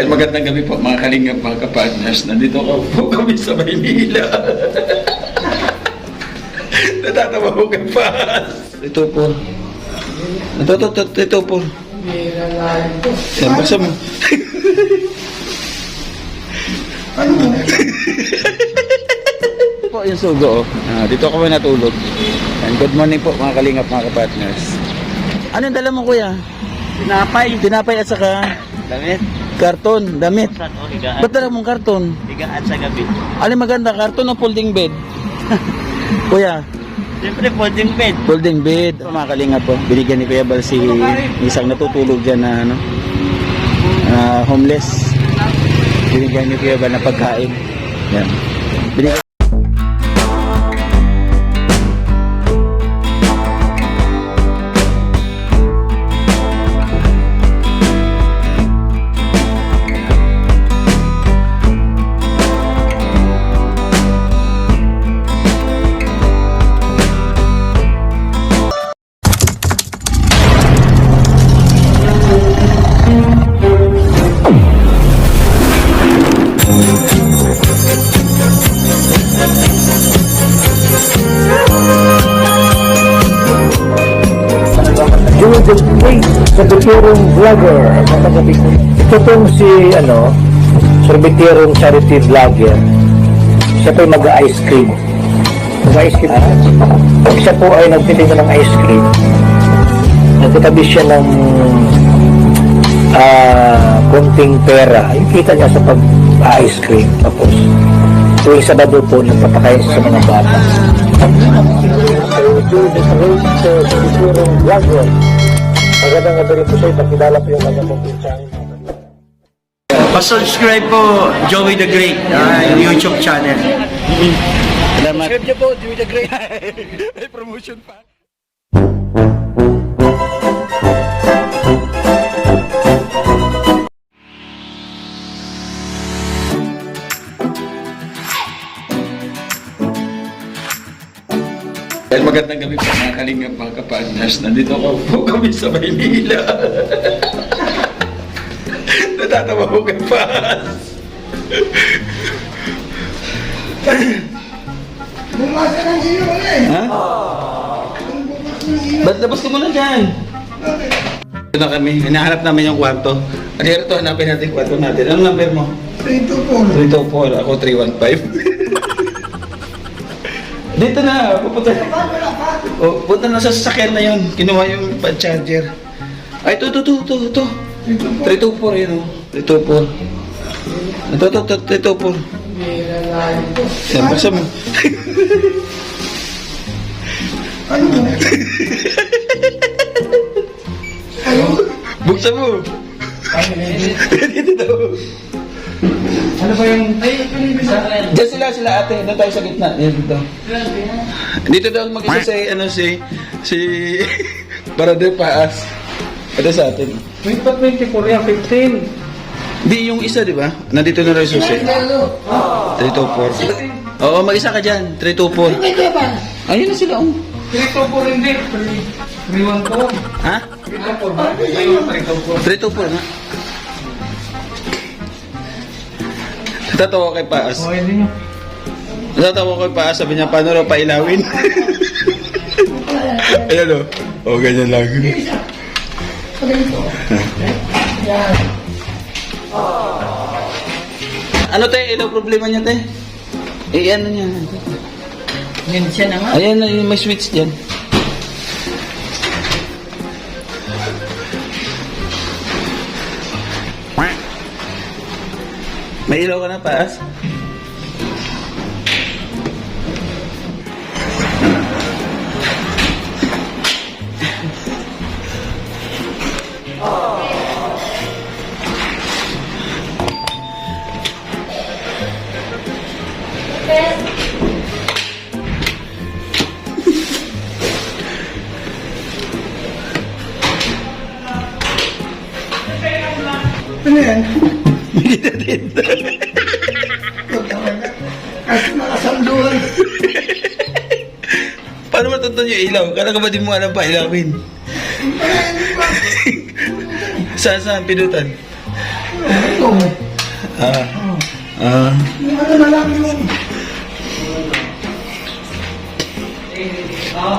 Ay, magandang gabi po mga kalingap, mga kapartners. Nandito po kami sa Maynila. Natatawa ko kay Paz. Ito po. Ito po. Yan, basta mo. Ano mo? Po yung sugo, oh. Dito kami natulog. And good morning po mga kalingap, mga kapartners. Ano yung dala mo, kuya? Tinapay. Tinapay at saka Damit. karton, damit. Karton, higaan. Ba't dala mong karton? Higaan sa gabi. Alin maganda, karton o folding bed? Kuya, Siyempre, folding bed. folding bed. Mga kalingap po, binigyan ni Kuya Bal si isang natutulog dyan na ano, homeless. Binigyan ni Kuya Bal na pagkain. Yan. Binigyan. Judith Wade, serbitirong vlogger. Ito pong si, serbitirong charity vlogger. Siya po mag-ice cream. Mag-ice cream. Siya po ay nagtitinda ng ice cream. Nagtatabi siya ng konting pera. Yung kita niya sa pag-ice cream. Tapos, tuwing Sabado po, nagpapakain sa mga bata. Judith Wade, serbitirong vlogger. Magandang gabi rin po siya, ipakilala po yung kanyang pagpinsang. Pa-subscribe po, Joey the Great, YouTube channel. Salamat. Subscribe niyo po, Joey the Great. May promotion pa. Ay, magandang gabi po mga kalingap, mga kapartners. Nandito po kami sa Maynila. Natatawa ko kay Paz. Bumasa ng iyo eh. Ha? Ba't labas ka muna dyan? Ito na kami, hinahanap namin yung kwarto. Ano yun ito, hanapin natin yung kwarto natin. Anong number mo? 324. 324, ako 315. Dito na, pupunta. Oh, punta na sa sasakyan na yun. Kinuha yung charger. Ay, ito. 324 yun, oh. 324. Ito, 324. Yan, basta mo. Ano mo? Buksan mo. Dito. Ano ba yung... Diyan sila ate. Doon tayo sa gitna. Yan, dito. Dito daw mag-isa si Brother Paas. Ito sa atin. Wait pa 24 yan, 15. Di yung isa, di ba? Nandito na rin susi. 324. Oo, mag-isa ka dyan. 324. Ayun na sila, oh. 324 hindi. 312. Ha? 324. 324 nga. Natatawa kay Paas. Okay din yun. Natatawa kay Paas. Sabi niya, paano raw pailawin? Ayan, oh. Oh, ganyan lang. Ano te? Ilaw problema niya te? Ano niya? Yan siya na nga. Ayan, may switch dyan. May ilaw ka na, Paas? Ano yan? Dito. Kasi nakasalduhan. Paano matutunan yung ilaw? Kala ka ba di mo alam pa ilawin? Saan pinutan? Ano na lang yun?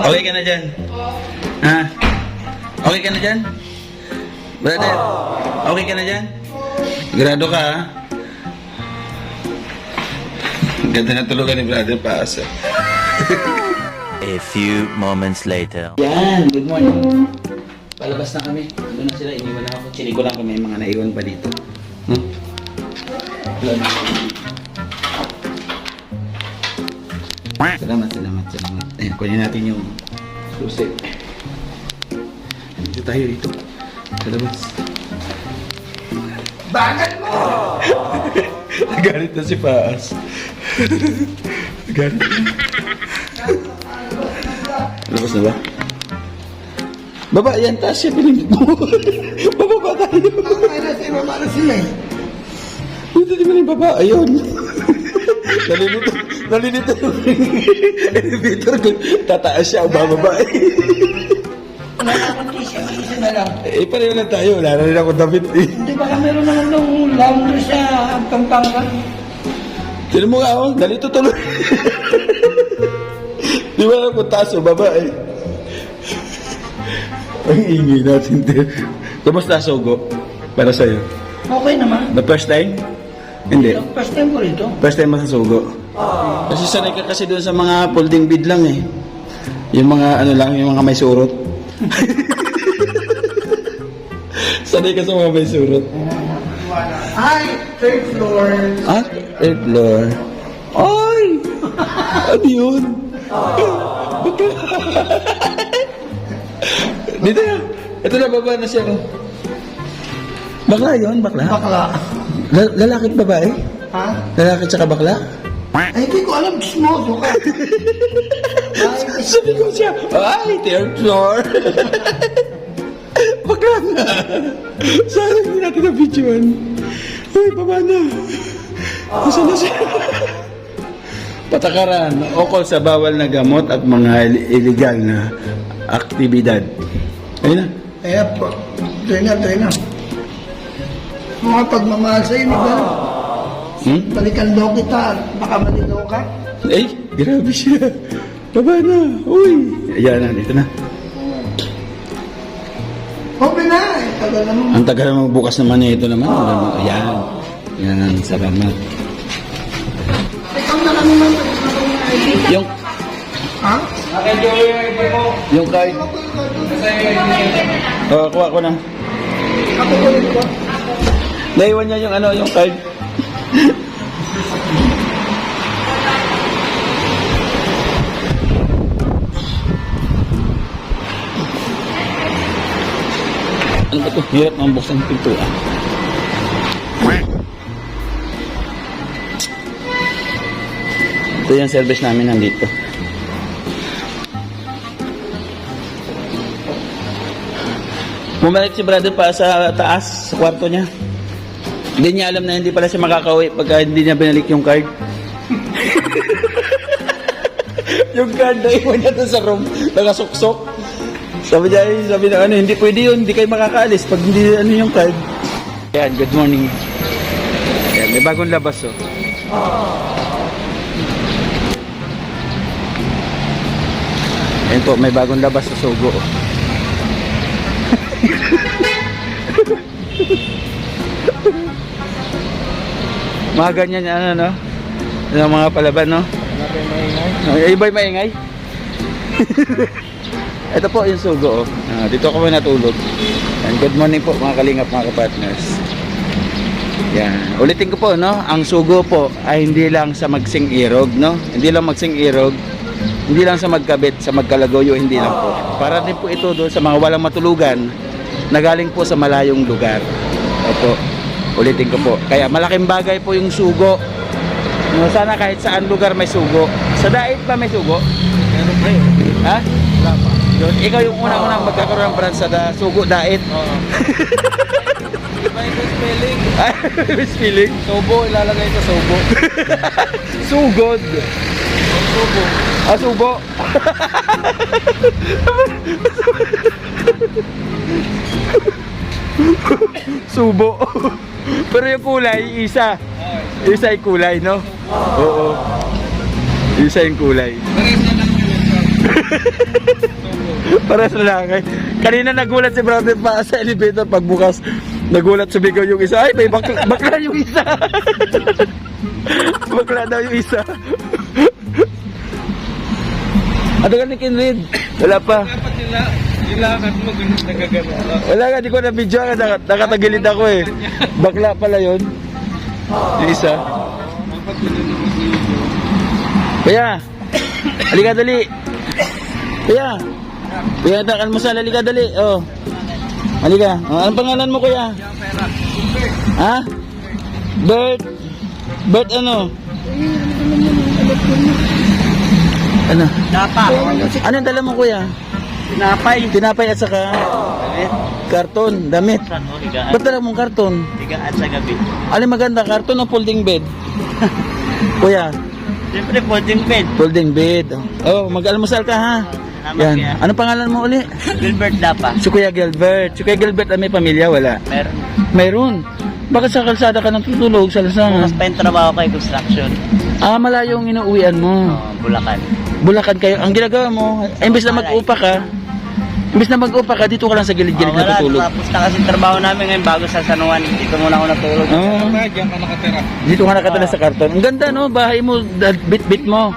Okay ka na dyan? Ha? Okay ka na dyan? Brother, okay ka na dyan? Grado ka, ha? Ganda na tulugan ni Brother Paasa. A few moments later. Yan, good morning. Palabas na kami. Doon na sila, iniwan na ako. Chinigo lang kami, mga naiwan pa dito. Salamat. Ayan, kunin natin yung susi. Dito tayo dito. Sa labas. Bagal mo! Nagalit na si Paas. Nagalit na. Labas na ba? Baba, yan, taas siya, pinindot mo. Bababa tayo. Baba na sila eh. Dito di ba yung baba? Ayun. Nalilito yung elevator ko. Tataas siya o bababa eh. Wala akong t-shirt, isa na lang. Eh, pareho lang tayo. Wala na rin ako damit eh. Hindi baka meron naman nung laundry sa Pampanga. Tinan mo nga ako, nalito tuloy. Di ba lang kung taas o baba eh. Ang ingay natin din. Kumusta Sogo? Para sa'yo? Okay naman. The first time? Hindi. First time ko rito. First time mo sa Sogo? Kasi sanay ka kasi doon sa mga folding bed lang eh. Yung mga ano lang, yung mga may surot. Sanay ka sa mga may surot. Ay, third floor. Ah, third floor. Ay! Ano yun? Dito na. Ito na, baba na siya. Oh. Bakla yun, bakla? Bakla. Lalaki at babae? Ha? Lalaki tsaka bakla? Ay, hindi ko alam. Smoso ka. Sabi ko siya, ay, third floor. Bakla na. Sana hindi natin na-videoan. Ay, baba na. Nasaan na siya? Patakaran, ukol sa bawal na gamot at mga illegal na aktibidad. Ayun na. Kaya po. Doon na. Mga pagmamahal sa'yo, di ba? Balikan daw kita. Baka maligaw ka. Ay, grabe siya. Baba na. Uy. Ayan na, dito na. Okay na. Tagal naman. Ang tagal naman bukas naman ito naman. Ayan. Ayan, salamat. Ikaw na kami man. Yung, Ha? yung card. Kuha ko na. Ako ko rin ko. Naiwan niya yung ano, yung card. Ano ba ito? Hirap ang buksan ng pintuan. Ito yung service namin nandito. Bumalik si brother pa sa taas, sa kwarto niya. Hindi niya alam na hindi pala siya makakauwi pagka hindi niya binalik yung card. Yung card na iwan niya doon sa room, nakasuksok. Sabi na ano, hindi pwede yun, hindi kayo makakaalis pag hindi ano yung card. Ayan, good morning. Ayan, may bagong labas oh. Ayan po, may bagong labas sa Sogo. Mga ganyan ano no? Yung mga palaban no? Iba'y maingay? Ito po yung Sogo oh. Dito ako natulog. And good morning po mga kalingap, mga kapartners. Yan. Ulitin ko po no, ang Sogo po ay hindi lang sa magsing irog no? Hindi lang magsing irog. Hindi lang sa magkabit, sa magkalagoyo, hindi lang po. Para din po ito doon sa mga walang matulugan na galing po sa malayong lugar. Opo. Ulitin ko po. Kaya malaking bagay po yung Sugo. No, sana kahit saan lugar may Sugo. Sa Dait ba may Sugo? Meron pa yun. Ha? Wala pa. Yun, ikaw yung unang magkakaroon ng brand sa Sugo Dait. Oo. May spelling. May spelling? Sobo, ilalagay sa sobo. Sugod. Sobo. Ah, Subo. Subo. Pero yung kulay, isa. Isa yung kulay, no? Oo. Isa yung kulay. Para sa langay. Kanina nagulat si brother pa sa elevator pagbukas. Nagulat sumigaw yung isa. Ay, may bakla yung isa. Bakla daw yung isa. Ano ka ni Kinrid? Wala pa. Dapat nilakad mo ganun nagagano. Wala nga, di ko na-video ka. Nakatagilid ako eh. Bakla pala yun. Yung isa. Kuya, halika dali. Kuya, almusal, halika dali. Oh. Halika. Oh, anong pangalan mo, kuya? Ha? Bert. Bert ano? Ano? Dapa. Anong dala mo, kuya? Tinapay. Tinapay at saka karton, damit. Ba't dala mong karton? Tigaan sa gabi. Alin maganda, karton o folding bed? Kuya, Siyempre, folding bed. folding bed. Oh, mag-almusal ka ha. Yan. Anong pangalan mo uli? Gilbert Dapa. Si Kuya Gilbert. Si Kuya Gilbert may pamilya, wala. Meron. Mayroon. Bakit sa kalsada ka nang tutulog sa lasangan? Mas pa yung trabaho kay construction. Ah, malayo ang inuuwian mo. Bulacan. Bulacan kayo. Ang ginagawa mo, imbes na mag-upa ka, dito ka lang sa gilid-gilid Wala, natutulog. tapos na kasi trabaho namin ngayon bago sa San Juan. Dito muna ako natulog. Oo. Diyan ka nakatira. Dito ka nakatala sa karton. Ang ganda no, bahay mo, bit-bit mo.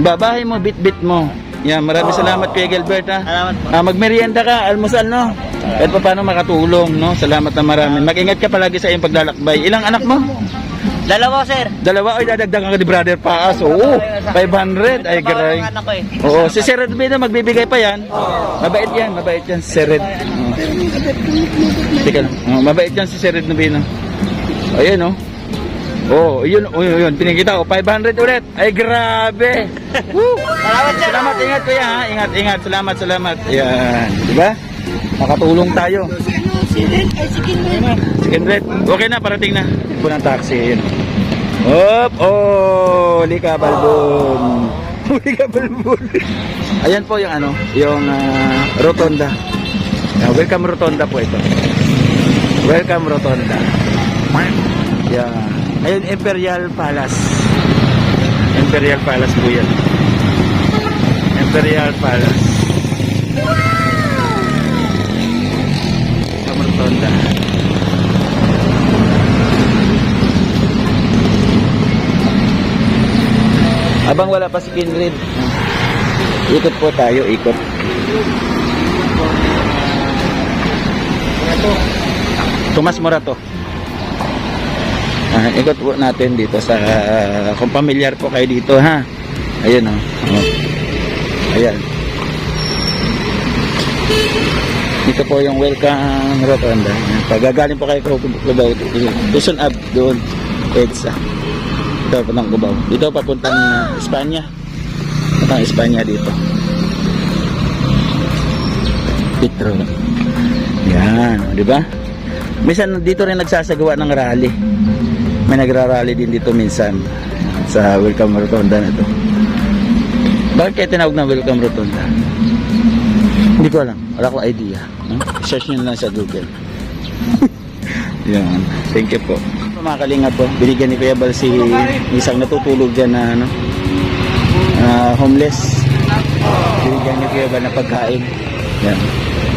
Bahay mo, bit-bit mo. Yan, maraming salamat Kuya Gilbert ha. Salamat po. Magmerienda ka, almusal no. Kahit pa paano makatulong no. Salamat na marami. Mag-ingat ka palagi sa iyong paglalakbay. Ilang anak mo? Dalawa, sir. Dalawa o dadagdagan ka ni Brother Paas. Oo, 500. Ay, garay. Trabaho ng anak ko eh. Oo, si Sir Red na magbibigay pa yan. Mabait yan, si Sir Red. Oo. Teka lang. Mabait yan si Sir Red Nubino. Ayun oh. Oh, yun, pinakita ko, 500 ulit. Ay, grabe. Woo! Salamat, sir. Salamat, ingat kuya ha. Ingat. Salamat. Ayan, di ba? Nakatulong tayo. Chicken red. Okay na, parating na. Ito ng taxi, ayun. Hop, oh, lika balbon. Lika balbon. Ayan po yung ano, yung rotonda. Welcome rotonda po ito. Welcome rotonda. Yan. Ayun, Imperial Palace. Imperial Palace po yan. Imperial Palace. Rotonda. Abang wala pa si Kinrid, ikot po tayo, ikot. Tomas Morato. Ikot po natin dito sa kung pamilyar po kayo dito ha. Ayun oh. Ayan. Dito po yung welcome rotonda. Pagagaling po kayo Cubao, Quezon Ave doon, EDSA. Ito papuntang Cubao. Dito papuntang Espanya. Papuntang Espanya dito. Petro. Yan, di ba? Minsan dito rin nagsasagawa ng rally. May nagra-rally din dito minsan sa welcome rotonda na ito. Bakit kaya tinawag na welcome rotonda? Hindi ko alam. Wala ko idea. Search nyo lang sa Google. Yan. Thank you po. Mga kalinga po, binigyan ni Kuya Bal si isang natutulog dyan na homeless. Binigyan ni Kuya Bal na pagkain. Yan.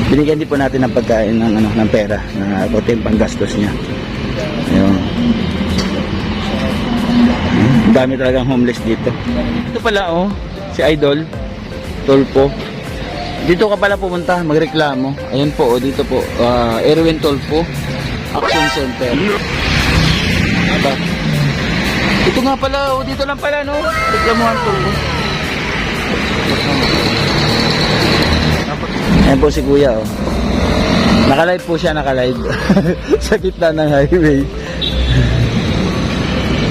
Binigyan din po natin ng pagkain ng pera na konting panggastos niya. Ayun. Dami talagang homeless dito. Ito pala oh, si Idol Tolpo. Dito ka pala pumunta, magreklamo. Ayun po, oh, dito po, Erwin Tolpo Action Center. Diba? Ito nga pala, oh, dito lang pala, no? Reklamuhan Tolpo. Ayan po si Kuya, oh. Nakalive po siya, nakalive. Sa gitna ng highway.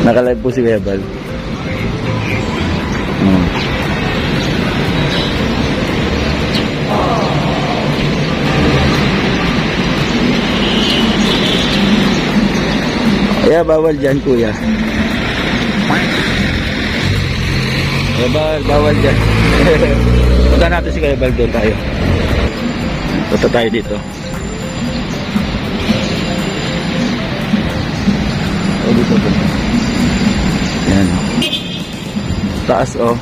Nakalive po si Kuya Bal. Kaya bawal dyan, Kuya. Bawal dyan. Punta natin si Kuya Bal, doon tayo. Punta tayo dito. dito. Yan. Taas, oh.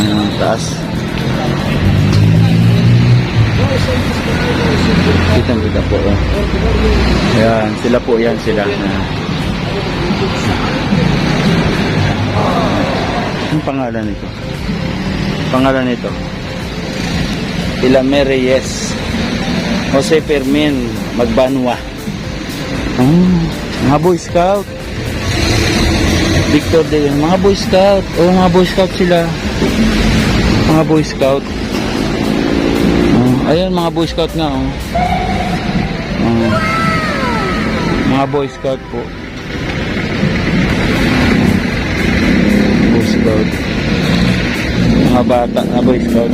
Ayan, taas. Kita po, oh. Ayan, sila po, yan sila. Anong pangalan nito? Pangalan nito? Ilame Reyes, Jose Fermin Magbanwa. Mga Boy Scout. Victor de Leon, mga Boy Scout. Mga Boy Scout sila. Mga Boy Scout. Ayan, mga Boy Scout nga, oh. Mga Boy Scout po. Boy Scout. Mga bata na Boy Scout.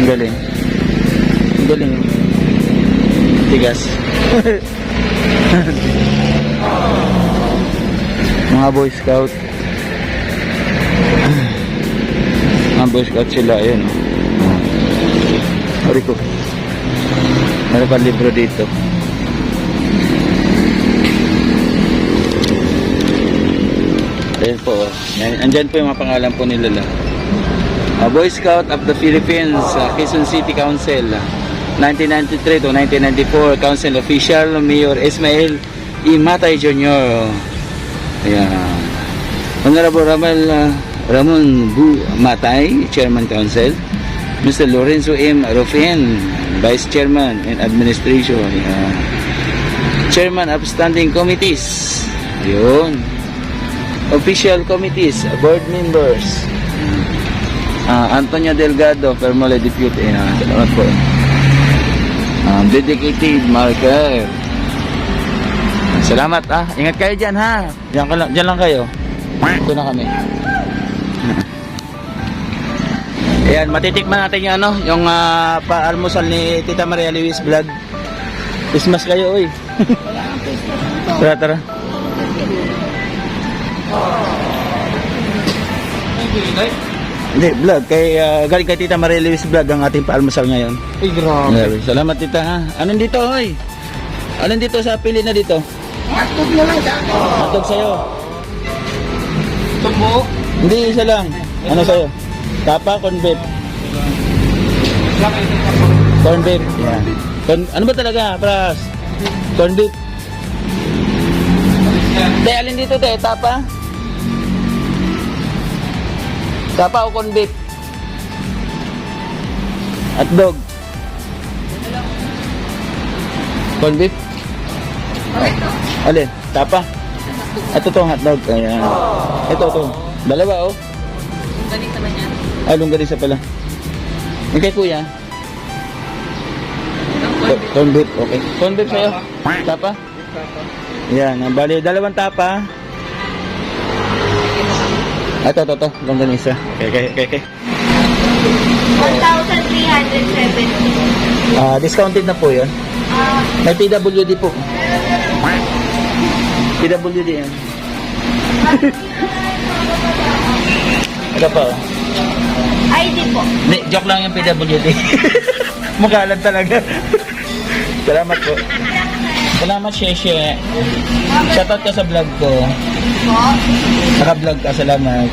Galing. Galing. Tigas. Mga Boy Scout. Mga Boy Scout sila. Ayan. Hari ko. Meron pa libro dito. Ayan po. Andyan po yung mga pangalan po nila. Boy Scout of the Philippines, Quezon City Council, 1993 to 1994, Council Official, Mayor Ismael E. Matay Jr. Ayan. Honorable Ramon Bu Matay, Chairman Council, Mr. Lorenzo M. Rufin, Vice Chairman and Administration. Ayan. Chairman of Standing Committees. Ayun. Official Committees, Board Members. Antonio Delgado, Permole Deputy. Salamat po. Dedicated Marker. Salamat, ingat kayo dyan, ha. Dyan lang kayo. Ito na kami. Ayan, matitikman natin yung yung pa-almusal ni Tita Maria Luis Vlog. Christmas kayo, uy. Tara. Hindi, vlog. Galing kay Tita Maria Luis Vlog ang ating paalmusal ngayon. Ay, grabe. Salamat, Tita, ha. Anong dito, hoy? Anong dito sa pili na dito? Hotdog na lang sa akin. Hotdog sa'yo. Tumbok. Hindi, isa lang. Ano sa'yo? Tapa, corn beef. Corn beef. Yan. Ano ba talaga, pras? Corn beef. Te, alin dito, te? Tapa? Tapa o corn beef? Hotdog. Corn beef? Alin? Tapa? Ito to, hotdog. Ayan. Ito. Dalawa, oh. Longganisa ba niya? Longganisa pala. Yung kay kuya? Corn beef, okay. Corn beef sa'yo? Tapa? Yan, bali, dalawang tapa. Ito, longganisa. Okay. 1,370. Discounted na po yun. May PWD po. PWD yan. Ito pa, oh. ID po. Hindi, joke lang yung PWD. Mukha lang talaga. Salamat po. Salamat, Sheshe. Shoutout ka sa vlog ko. Po. Naka-vlog ka, salamat.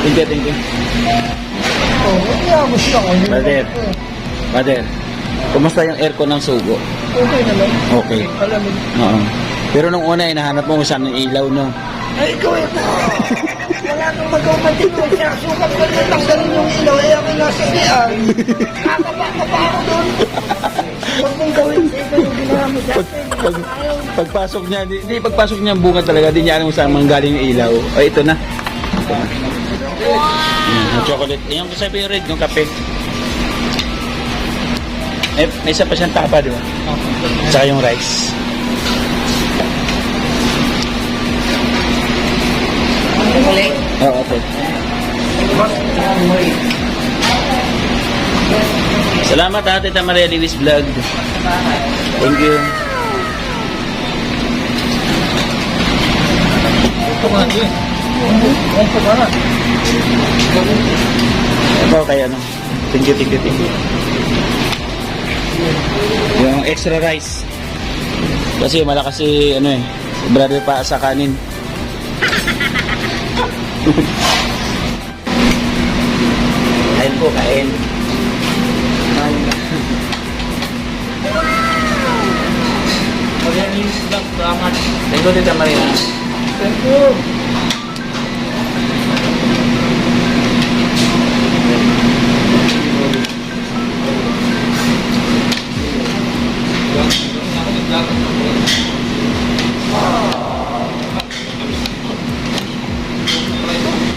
Thank you. Brother, kumusta yung aircon ng sugo? Okay naman. Okay. Alam mo. Oo. Pero nung una, hinahanap mo kung saan yung ilaw, no? Ay, ikaw ito. Wala kang magawa dito. Kaya sukat ko na tanggalin yung ilaw. Ay, ako nasa siyan. Kakapa pa ako doon. Huwag mong gawin sa ito yung ginawa mo sa akin. Pagpasok niya, hindi pagpasok niya ang bunga talaga, di niya alam kung saan manggaling yung ilaw. Ay, ito na. Yung chocolate. Yung favorite, yung kape. May isa pa siyang tapa, di ba? Saka yung rice. Oo, okay. Salamat, Tita Maria Luis Vlog. Thank you. Ito kaya ano. Thank you. Yung extra rice. Kasi malakas si ano eh, brother pa sa kanin. Kain po, kain. Thank you, Tita Maria. Thank you.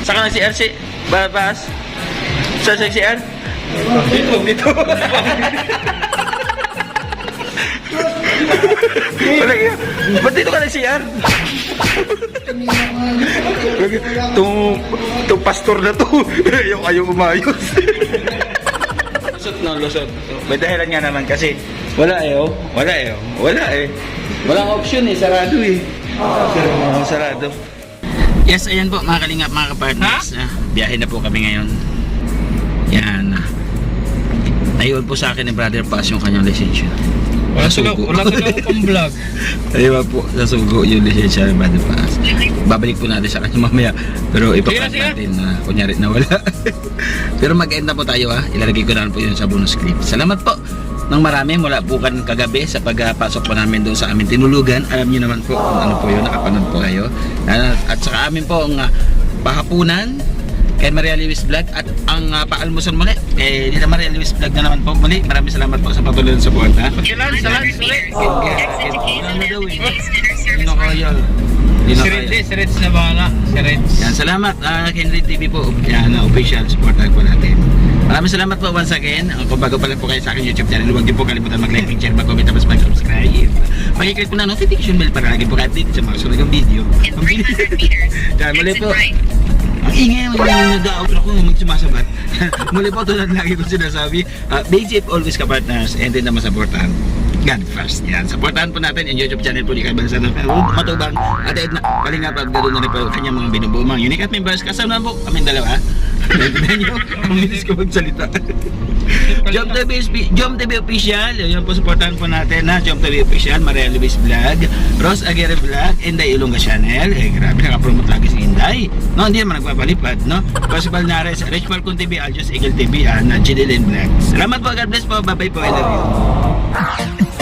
Saka na si RC, babas. Saan si CR? Dito. Wala kaya. Ba't dito ka na CR? Itong pastor na to. Ayaw umayos. Lusot. May dahilan nga naman kasi wala eh. Walang option eh, sarado eh. Sarado. Yes, ayan po mga kalingap, mga kapartners. Biyahe na po kami ngayon. Yan. Ayun po sa akin ni Brother Paz yung kanyang lisensya. Wala sila akong vlog. Ayun po, nasugo yung lisensya ni Brother Paz. Babalik po natin sa kanya mamaya. Pero ipapat natin na kunyari na wala. Pero mag-end na po tayo ha. Ilalagay ko na po yun sa bonus clip. Salamat po ng marami mula po kan kagabi sa pagpasok po namin doon sa aming tinulugan. Alam niyo naman po kung ano po yun, nakapanood po kayo. At saka amin po ang pahapunan kay Maria Lewis Vlog at ang paalmusan muli kay Dita Maria Lewis Vlog na naman po muli. Maraming salamat po sa patuloy ng support ha. Salamat ulit. Ano daw eh? Hindi na kaya. Si Reds na bahala. Si Reds. Yan, salamat Henry TV po. Yan, official supporter po natin. Maraming salamat po once again. Kung bago pa lang po kayo sa aking YouTube channel, huwag din po kalimutan mag-like, share, mag-comment, tapos mag-subscribe. Mag-click po na notification bell para lagi po ka-update sa mga sunod ng video. Yan, muli po. Ang ingay mo yung nag-out ako magsumasabat. Muli po tulad lagi ko sinasabi, be safe always ka-partners and then naman supportan. God first. Yan, supportahan po natin yung YouTube channel po ni Kabansa ng Matubang at Edna. Kalingapag ganoon na rin po kanyang mga binubuo unique at members. Kasama po kaming dalawa. Naintindihan nyo? Ang minis ko magsalita. Jom TV Official. Yan po, supportahan po natin na Jom TV Official, Maria Luis Vlog, Rose Aguirre Vlog, Inday Ilongga Channel. Grabe, nakapromote lagi si Inday. No, hindi naman nagpapalipad, no? Possible Nares, Rich Falcon TV, Aljos Eagle TV, and Jidilin Vlog. Salamat po, God bless po. Bye-bye po, I love you.